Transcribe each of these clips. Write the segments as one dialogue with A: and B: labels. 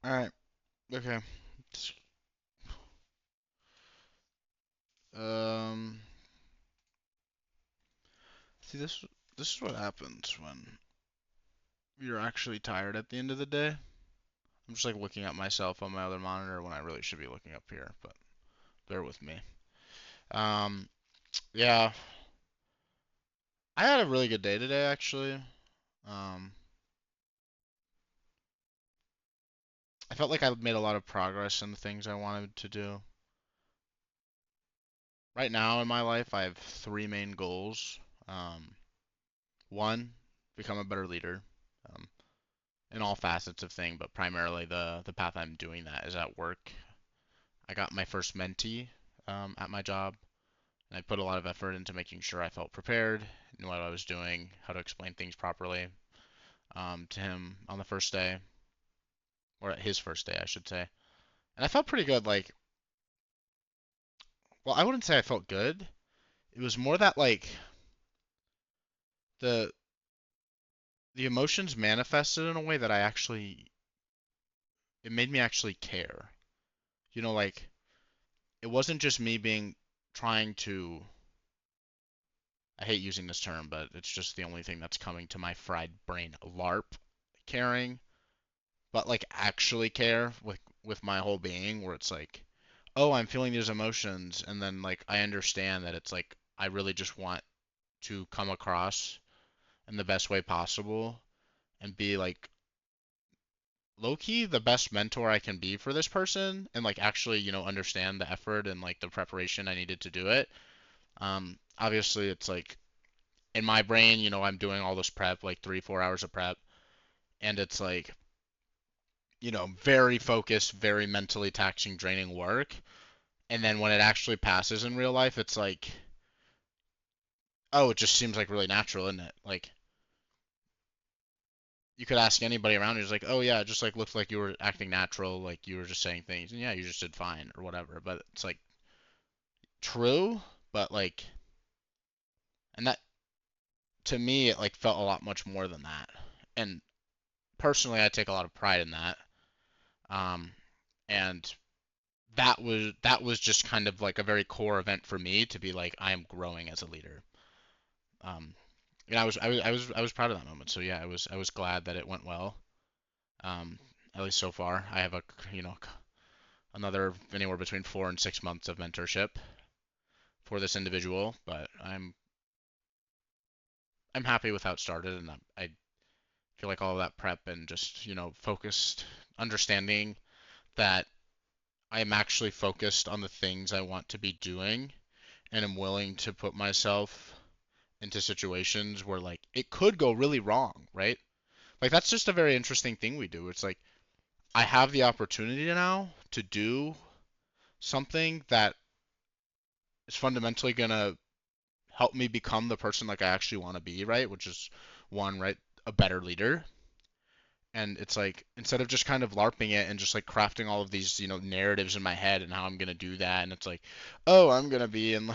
A: All right. Okay. Um. See, this is what happens when you're actually tired at the end of the day. I'm just like looking at myself on my other monitor when I really should be looking up here, but bear with me. Um. Yeah. I had a really good day today, actually. Um. I felt like I made a lot of progress in the things I wanted to do. Right now in my life, I have three main goals. Um. One, become a better leader. Um, in all facets of thing, but primarily the path I'm doing that is at work. I got my first mentee at my job, and I put a lot of effort into making sure I felt prepared, knew what I was doing, how to explain things properly to him on the first day, or at his first day, I should say. And I felt pretty good. Like, well, I wouldn't say I felt good. It was more that like the the emotions manifested in a way that it made me actually care. Like it wasn't just me being trying to I hate using this term, but it's just the only thing that's coming to my fried brain. LARP caring, but like actually care with my whole being, where it's like, oh, I'm feeling these emotions, and then like I understand that it's like I really just want to come across in the best way possible and be like low key the best mentor I can be for this person, and like actually understand the effort and like the preparation I needed to do it. Obviously, it's like in my brain, I'm doing all this prep, like 3, 4 hours of prep, and it's like, very focused, very mentally taxing, draining work. And then when it actually passes in real life, it's like, oh, it just seems like really natural, isn't it? Like, you could ask anybody around who's like, oh, yeah, it just like looked like you were acting natural, like you were just saying things, and yeah, you just did fine or whatever. But it's like true, but like, and that to me, it like felt a lot much more than that. And personally, I take a lot of pride in that. Um, and that was just kind of like a very core event for me to be like I am growing as a leader. Um, and I was proud of that moment. So yeah, I was glad that it went well. Um, at least so far, I have you know another anywhere between 4 and 6 months of mentorship for this individual, but I'm happy with how it started, and I feel like all of that prep and just focused understanding that I am actually focused on the things I want to be doing and am willing to put myself into situations where like it could go really wrong, right? Like that's just a very interesting thing we do. It's like I have the opportunity now to do something that is fundamentally gonna help me become the person like I actually want to be, right? Which is one, right, a better leader. And it's like instead of just kind of LARPing it and just like crafting all of these, narratives in my head and how I'm gonna do that, and it's like, oh, I'm gonna be in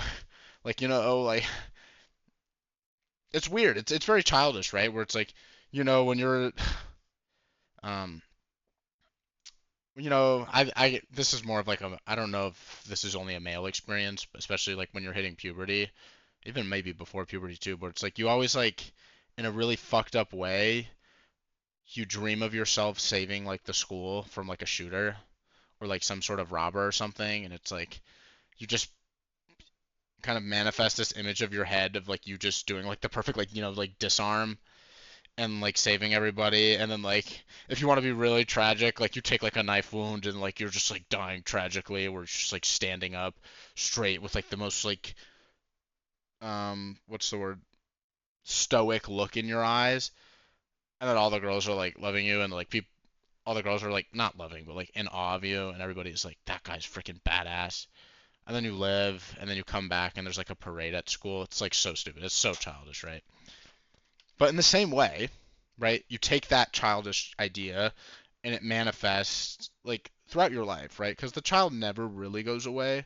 A: like, oh, like it's weird. It's very childish, right? Where it's like, when you're um I this is more of like I don't know if this is only a male experience, especially like when you're hitting puberty, even maybe before puberty too, but it's like you always like in a really fucked up way, you dream of yourself saving like the school from like a shooter or like some sort of robber or something, and it's like you just kind of manifest this image of your head of like you just doing like the perfect like like disarm and like saving everybody, and then like if you want to be really tragic, like you take like a knife wound and like you're just like dying tragically, or just like standing up straight with like the most like what's the word, stoic look in your eyes, and then all the girls are like loving you, and like people, all the girls are like not loving but like in awe of you, and everybody's like that guy's freaking badass. And then you live, and then you come back, and there's like a parade at school. It's like so stupid. It's so childish, right? But in the same way, right, you take that childish idea and it manifests like throughout your life, right? Because the child never really goes away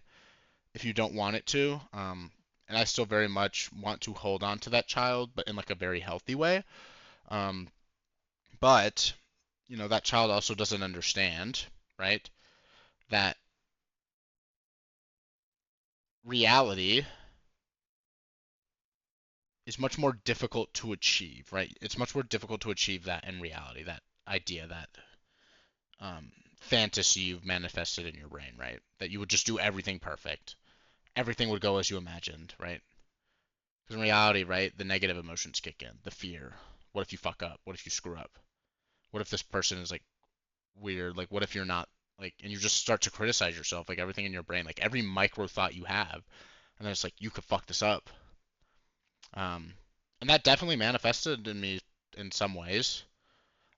A: if you don't want it to. And I still very much want to hold on to that child, but in like a very healthy way. Um, but that child also doesn't understand, right? That reality is much more difficult to achieve, right? It's much more difficult to achieve that in reality, that idea, that fantasy you've manifested in your brain, right? That you would just do everything perfect. Everything would go as you imagined, right? Because in reality, right, the negative emotions kick in. The fear. What if you fuck up? What if you screw up? What if this person is like weird? Like, what if you're not like, and you just start to criticize yourself, like everything in your brain, like every micro thought you have, and then it's like you could fuck this up. Um, and that definitely manifested in me in some ways.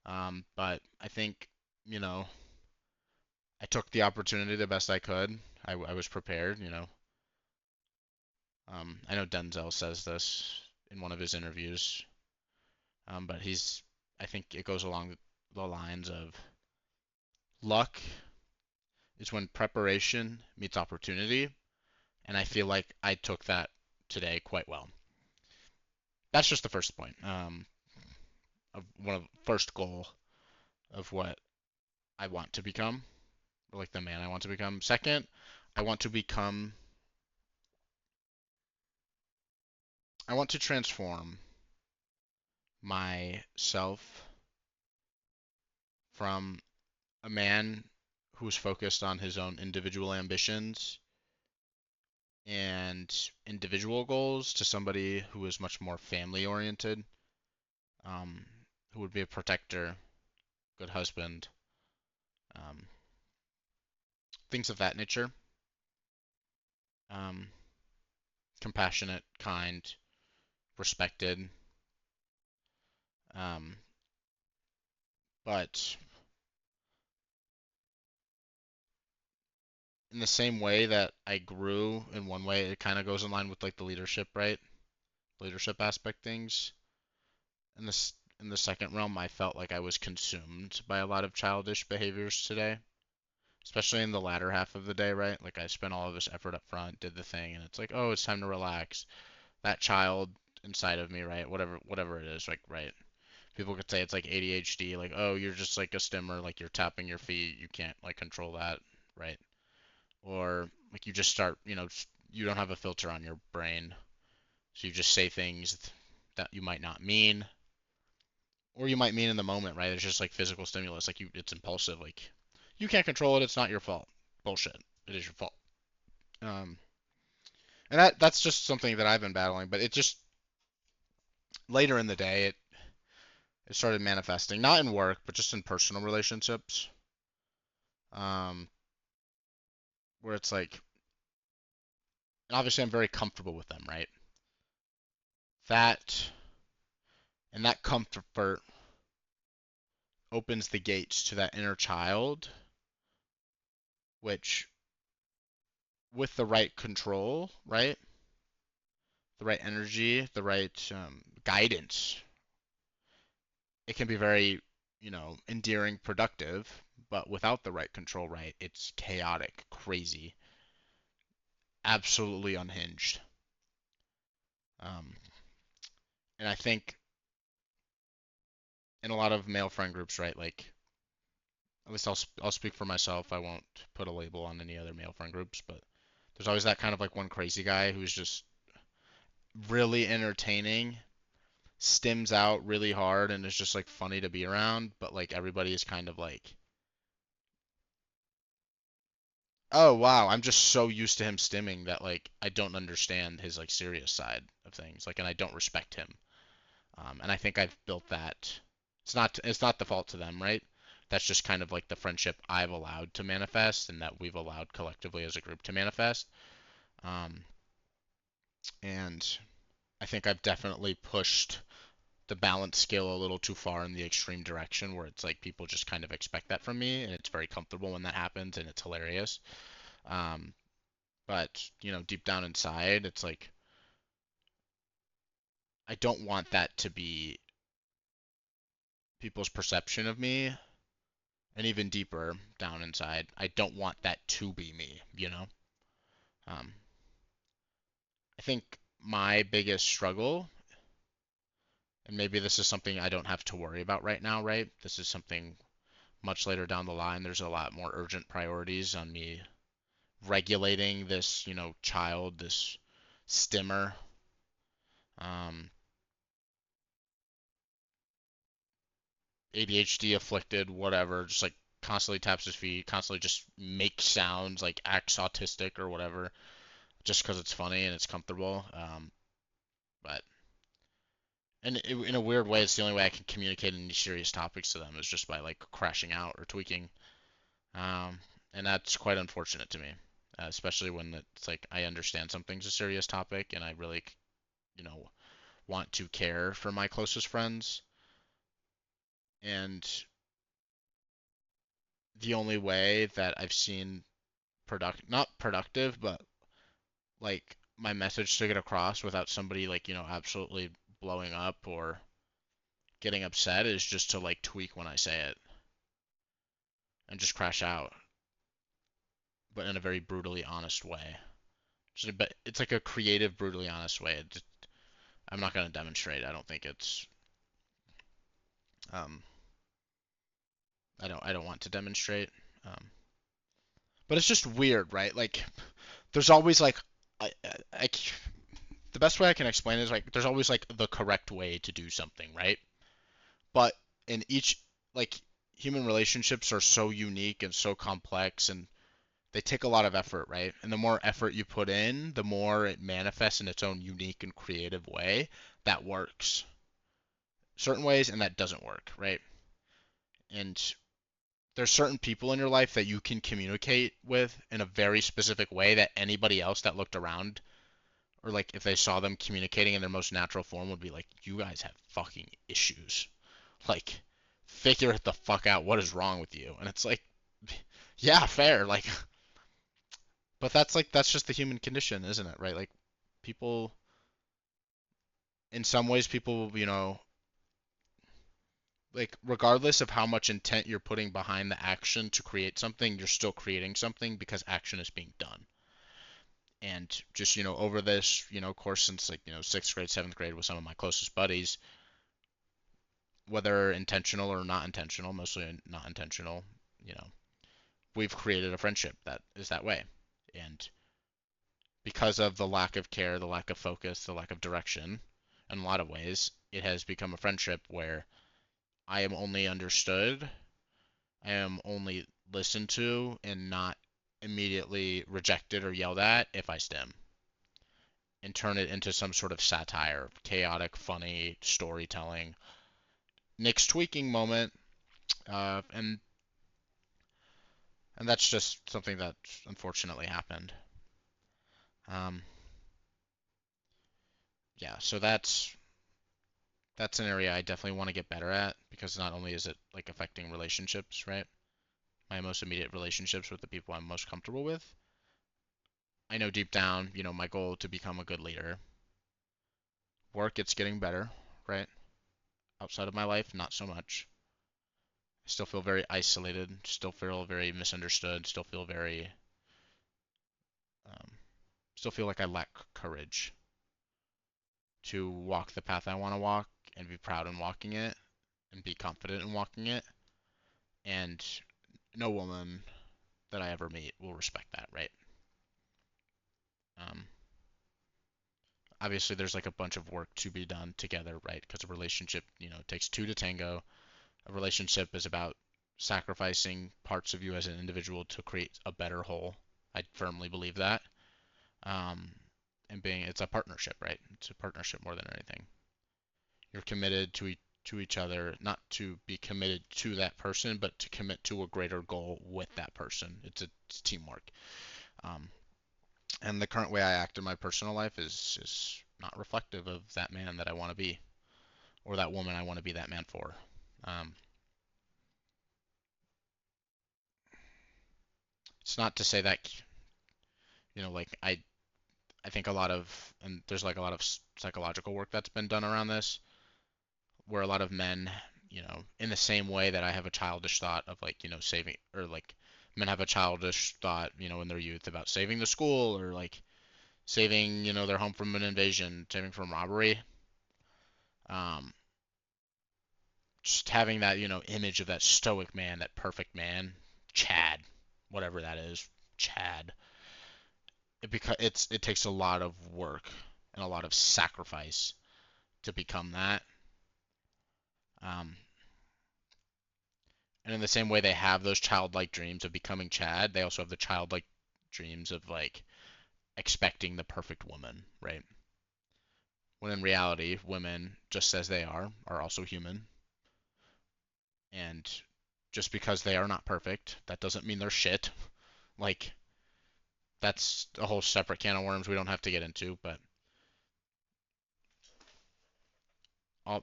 A: But I think, you know, I took the opportunity the best I could. I was prepared, I know Denzel says this in one of his interviews, but I think it goes along the lines of luck is when preparation meets opportunity, and I feel like I took that today quite well. That's just the first point, of one of first goal of what I want to become, or like the man I want to become. Second, I want to become, I want to transform myself from a man who's focused on his own individual ambitions and individual goals to somebody who is much more family oriented, um, who would be a protector, good husband, um, things of that nature. Um, Compassionate, kind, respected. Um, but in the same way that I grew in one way, it kind of goes in line with like the leadership, right? Leadership aspect things. In this in the second realm, I felt like I was consumed by a lot of childish behaviors today, especially in the latter half of the day, right? Like I spent all of this effort up front, did the thing, and it's like, oh, it's time to relax. That child inside of me, right? Whatever it is, like, right? People could say it's like ADHD, like, oh, you're just like a stimmer, like you're tapping your feet, you can't like control that, right? Or like you just start, you don't have a filter on your brain, so you just say things that you might not mean, or you might mean in the moment, right? It's just like physical stimulus, like it's impulsive, like you can't control it, it's not your fault. Bullshit. It is your fault. Um, and that's just something that I've been battling, but it just later in the day it started manifesting, not in work, but just in personal relationships. Um, where it's like, obviously I'm very comfortable with them, right? That and that comfort opens the gates to that inner child, which with the right control, right? The right energy, the right guidance, it can be very, endearing, productive. But without the right control, right, it's chaotic, crazy, absolutely unhinged. Um, and I think in a lot of male friend groups, right, like at least I'll speak for myself. I won't put a label on any other male friend groups, but there's always that kind of like one crazy guy who's just really entertaining, stims out really hard, and is just like funny to be around. But like everybody is kind of like, oh wow, I'm just so used to him stimming that like I don't understand his like serious side of things, like, and I don't respect him. And I think I've built that. It's not the fault to them, right? That's just kind of like the friendship I've allowed to manifest, and that we've allowed collectively as a group to manifest. Um, and I think I've definitely pushed the balance scale a little too far in the extreme direction where it's like people just kind of expect that from me, and it's very comfortable when that happens, and it's hilarious. Um, but deep down inside, it's like I don't want that to be people's perception of me, and even deeper down inside, I don't want that to be me. Um, I think my biggest struggle, and maybe this is something I don't have to worry about right now, right? This is something much later down the line, there's a lot more urgent priorities on me regulating this, child, this stimmer. Um, ADHD afflicted, whatever, just like constantly taps his feet, constantly just makes sounds, like acts autistic or whatever, just because it's funny and it's comfortable. But in a weird way, it's the only way I can communicate any serious topics to them is just by like crashing out or tweaking. Um, and that's quite unfortunate to me, especially when it's like I understand something's a serious topic and I really, you know, want to care for my closest friends. And the only way that I've seen not productive, but like my message to get across without somebody like, absolutely blowing up or getting upset is just to like tweak when I say it and just crash out, but in a very brutally honest way. But it's like a creative, brutally honest way. I'm not going to demonstrate. I don't think it's. Um, I don't want to demonstrate. Um, but it's just weird, right? Like, there's always like, I the best way I can explain it is like, there's always like the correct way to do something, right? But in each, like, human relationships are so unique and so complex, and they take a lot of effort, right? And the more effort you put in, the more it manifests in its own unique and creative way that works certain ways and that doesn't work, right? And there's certain people in your life that you can communicate with in a very specific way that anybody else that looked around or like if they saw them communicating in their most natural form would be like, you guys have fucking issues. Like, figure it the fuck out. What is wrong with you? And it's like, yeah, fair. Like, but that's just the human condition, isn't it? Right? Like, people, in some ways, people, like regardless of how much intent you're putting behind the action to create something, you're still creating something because action is being done. And just, over this, course since like, sixth grade, seventh grade with some of my closest buddies, whether intentional or not intentional, mostly not intentional, you know, we've created a friendship that is that way. And because of the lack of care, the lack of focus, the lack of direction, in a lot of ways, it has become a friendship where I am only understood, I am only listened to, and not immediately rejected or yelled at if I stim, and turn it into some sort of satire, chaotic, funny storytelling, Nick's tweaking moment, and that's just something that unfortunately happened. Um, yeah, so that's an area I definitely want to get better at because not only is it like affecting relationships, right? My most immediate relationships with the people I'm most comfortable with. I know deep down, my goal to become a good leader. Work, it's getting better, right? Outside of my life, not so much. I still feel very isolated, still feel very misunderstood, um, still feel like I lack courage to walk the path I want to walk and be proud in walking it and be confident in walking it. And no woman that I ever meet will respect that, right? Um, Obviously, there's like a bunch of work to be done together, right? Because a relationship, it takes two to tango. A relationship is about sacrificing parts of you as an individual to create a better whole. I firmly believe that. Um, and it's a partnership, right? It's a partnership more than anything. You're committed to each other, not to be committed to that person, but to commit to a greater goal with that person. It's teamwork. Um, and the current way I act in my personal life is not reflective of that man that I want to be, or that woman I want to be that man for. Um, it's not to say that like I think a lot of and there's like a lot of psychological work that's been done around this, where a lot of men, in the same way that I have a childish thought of like, saving or like men have a childish thought, in their youth about saving the school or like saving, their home from an invasion, saving from robbery. Um, just having that, image of that stoic man, that perfect man, Chad, whatever that is, Chad. It takes a lot of work and a lot of sacrifice to become that. Um, and in the same way they have those childlike dreams of becoming Chad, they also have the childlike dreams of like expecting the perfect woman, right? When in reality, women, just as they are also human. And just because they are not perfect, that doesn't mean they're shit. Like, that's a whole separate can of worms we don't have to get into, but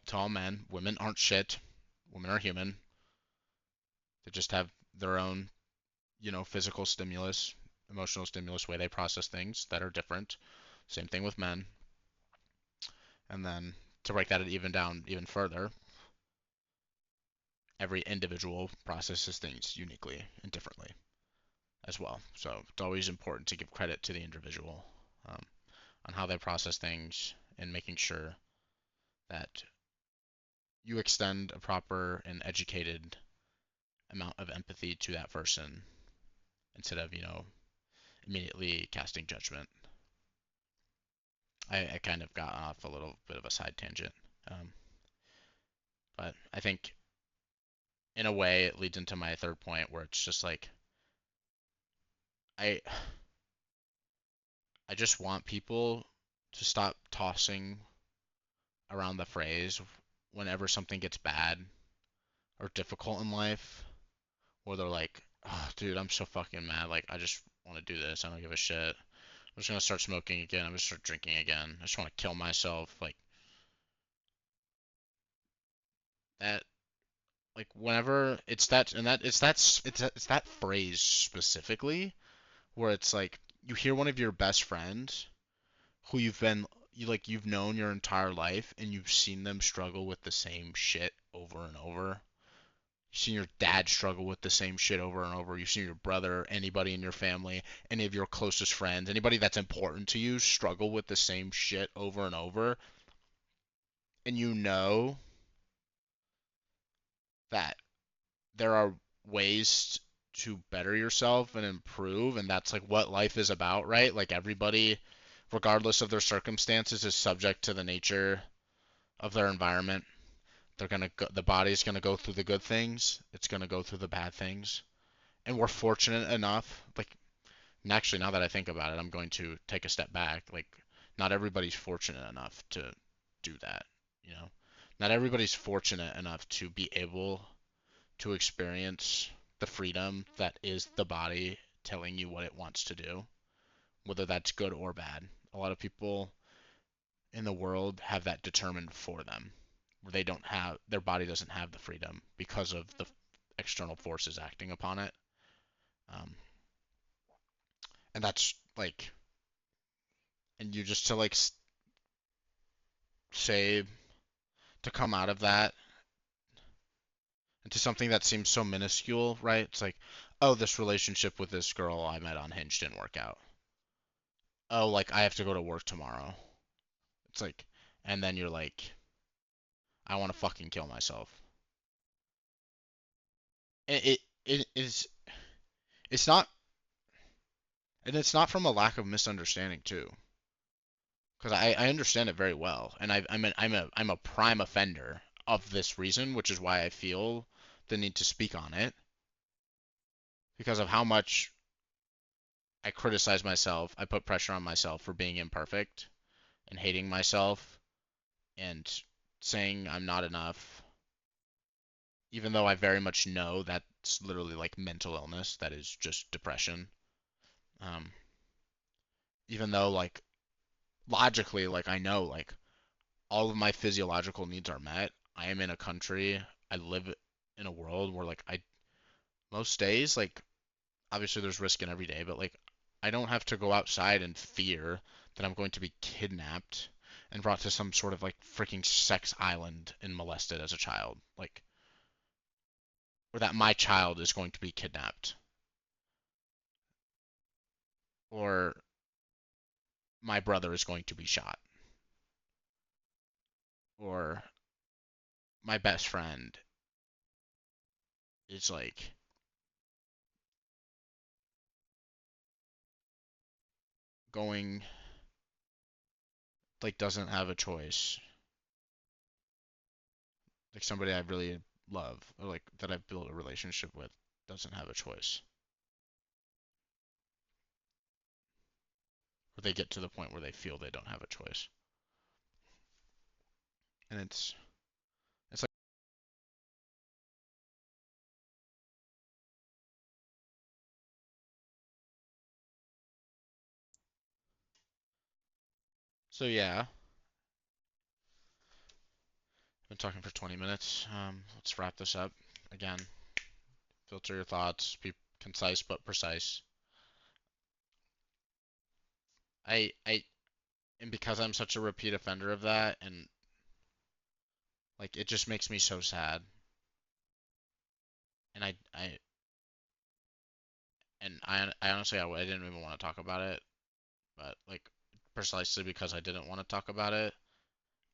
A: to all men, women aren't shit. Women are human. They just have their own, physical stimulus, emotional stimulus, way they process things that are different. Same thing with men. And then to break that even down even further, every individual processes things uniquely and differently as well. So it's always important to give credit to the individual um, on how they process things and making sure that you extend a proper and educated amount of empathy to that person instead of, immediately casting judgment. I kind of got off a little bit of a side tangent. Um, but I think in a way it leads into my third point where it's just like I I just want people to stop tossing around the phrase whenever something gets bad or difficult in life, where they're like, oh, dude, I'm so fucking mad. Like, I just want to do this. I don't give a shit. I'm just gonna start smoking again. I'm gonna start drinking again. I just want to kill myself. Like that. Like whenever it's that and that it's that phrase specifically where it's like you hear one of your best friends who you've known your entire life and you've seen them struggle with the same shit over and over. You've seen your dad struggle with the same shit over and over. You've seen your brother, anybody in your family, any of your closest friends, anybody that's important to you struggle with the same shit over and over. And you know that there are ways to better yourself and improve, and that's like what life is about, right? Like everybody, regardless of their circumstances, is subject to the nature of their environment. The body's gonna go through the good things, it's gonna go through the bad things. And we're fortunate enough, like, and actually now that I think about it, I'm going to take a step back. Like, not everybody's fortunate enough to do that, you know? Not everybody's fortunate enough to be able to experience the freedom that is the body telling you what it wants to do, whether that's good or bad. A lot of people in the world have that determined for them, where they don't have their body doesn't have the freedom because of the external forces acting upon it. Um, and that's like, and you just to like say to come out of that into something that seems so minuscule, right? It's like, oh, this relationship with this girl I met on Hinge didn't work out. Oh, like I have to go to work tomorrow. It's like, and then you're like, I want to fucking kill myself. It is it's not and it's not from a lack of misunderstanding too, because I understand it very well, and I'm a prime offender of this reason, which is why I feel the need to speak on it because of how much I criticize myself. I put pressure on myself for being imperfect and hating myself and saying I'm not enough, even though I very much know that's literally like mental illness, that is just depression. Um, even though like logically, like I know like all of my physiological needs are met. I am in a country, I live in a world where like I most days like obviously there's risk in every day, but like I don't have to go outside and fear that I'm going to be kidnapped and brought to some sort of like freaking sex island and molested as a child. Like or that my child is going to be kidnapped or my brother is going to be shot or my best friend is like going like doesn't have a choice. Like somebody I really love or like that I've built a relationship with doesn't have a choice. Or they get to the point where they feel they don't have a choice. And it's like so yeah, been talking for 20 minutes. Let's wrap this up. Again, filter your thoughts, be concise but precise. I and because I'm such a repeat offender of that and like it just makes me so sad. And I honestly I didn't even want to talk about it, but like precisely because I didn't want to talk about it,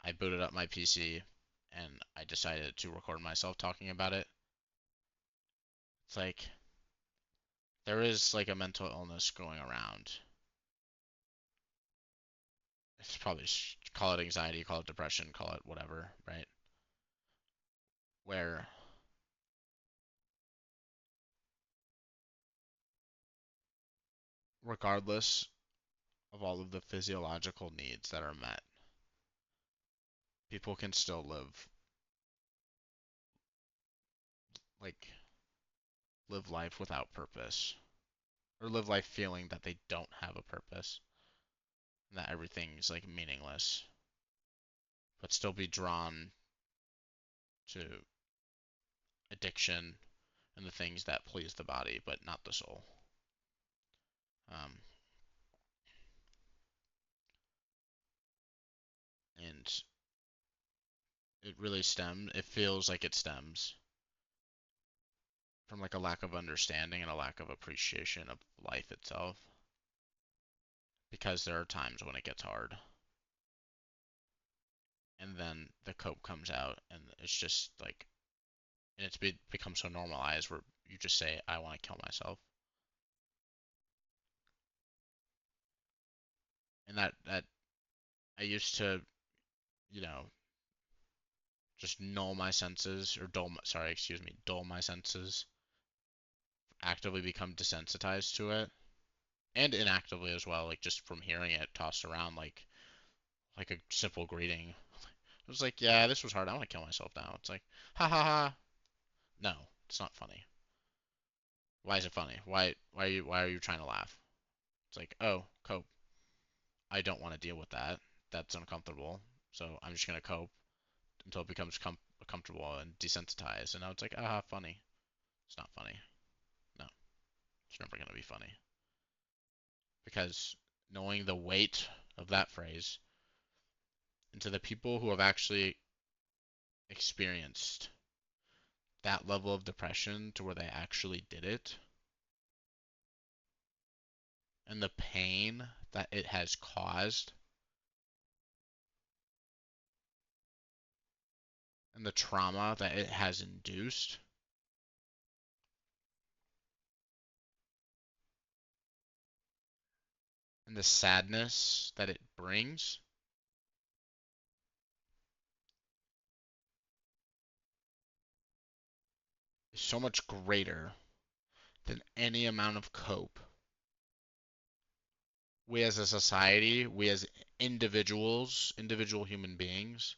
A: I booted up my PC and I decided to record myself talking about it. It's like there is like a mental illness going around. It's probably call it anxiety, call it depression, call it whatever, right? Where regardless of all of the physiological needs that are met, people can still like live life without purpose or live life feeling that they don't have a purpose and that everything's like meaningless, but still be drawn to addiction and the things that please the body but not the soul. Um, and it feels like it stems from like a lack of understanding and a lack of appreciation of life itself because there are times when it gets hard and then the cope comes out and it's just like and become so normalized where you just say I want to kill myself and that I used to you know just null my senses or sorry excuse me dull my senses, actively become desensitized to it and inactively as well, like just from hearing it tossed around like a simple greeting. It was like, yeah, this was hard. I want to kill myself now. It's like, ha ha ha. No, it's not funny. Why is it funny? Why are you trying to laugh? It's like, oh, cope. I don't want to deal with that. That's uncomfortable. So I'm just gonna cope until it becomes comfortable and desensitized. And now it's like, aha, funny. It's not funny. No, it's never gonna be funny because knowing the weight of that phrase and to the people who have actually experienced that level of depression to where they actually did it and the pain that it has caused and the trauma that it has induced and the sadness that it brings is so much greater than any amount of cope we as a society, we as individuals, individual human beings,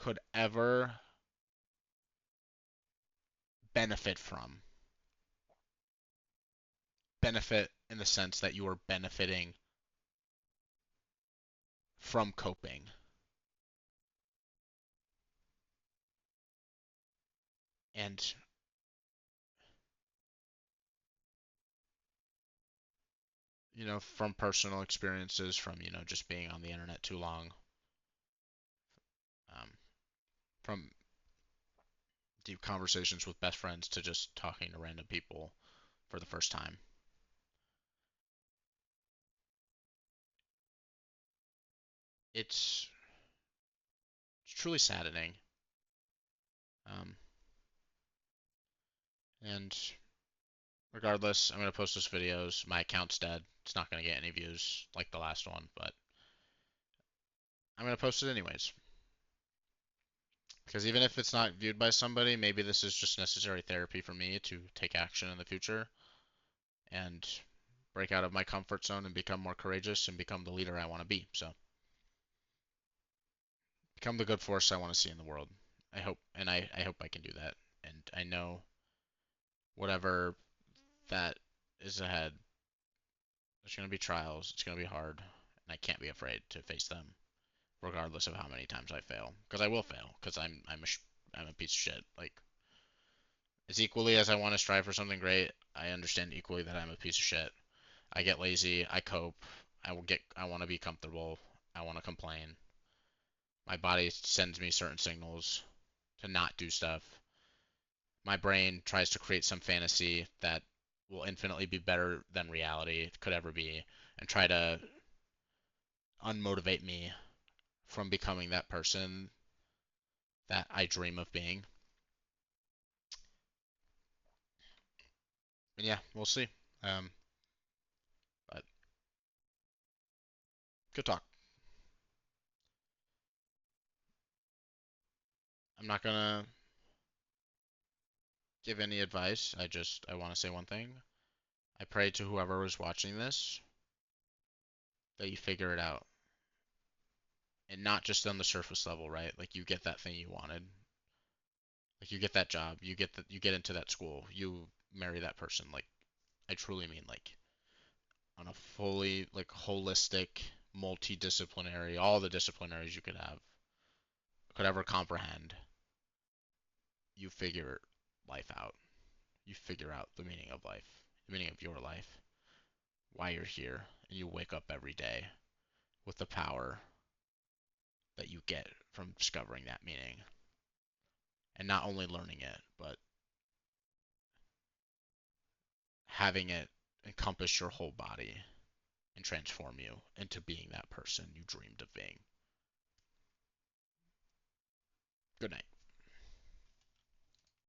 A: could ever benefit from. Benefit in the sense that you are benefiting from coping. And, from personal experiences, from, just being on the internet too long, um, from deep conversations with best friends to just talking to random people for the first time. It's, it's truly saddening. Um, and regardless, I'm gonna post those videos. My account's dead. It's not gonna get any views like the last one, but I'm gonna post it anyways. Because even if it's not viewed by somebody, maybe this is just necessary therapy for me to take action in the future and break out of my comfort zone and become more courageous and become the leader I want to be. So, become the good force I want to see in the world. I hope, and I hope I can do that. And I know whatever that is ahead, there's going to be trials, it's going to be hard, and I can't be afraid to face them, regardless of how many times I fail. Because I will fail, because I'm a piece of shit. Like, as equally as I want to strive for something great, I understand equally that I'm a piece of shit. I get lazy, I cope, I want to be comfortable, I want to complain. My body sends me certain signals to not do stuff. My brain tries to create some fantasy that will infinitely be better than reality could ever be and try to unmotivate me from becoming that person that I dream of being. And yeah, we'll see. Um, but good talk. I'm not gonna give any advice. I want to say one thing. I pray to whoever was watching this that you figure it out, and not just on the surface level, right? Like you get that thing you wanted, like you get that job, you get into that school, you marry that person. Like I truly mean like on a fully like holistic, multidisciplinary, all the disciplinaries you could ever comprehend. You figure life out. You figure out the meaning of life, the meaning of your life, why you're here, and you wake up every day with the power that you get from discovering that meaning. And not only learning it, but having it encompass your whole body and transform you into being that person you dreamed of being. Good night.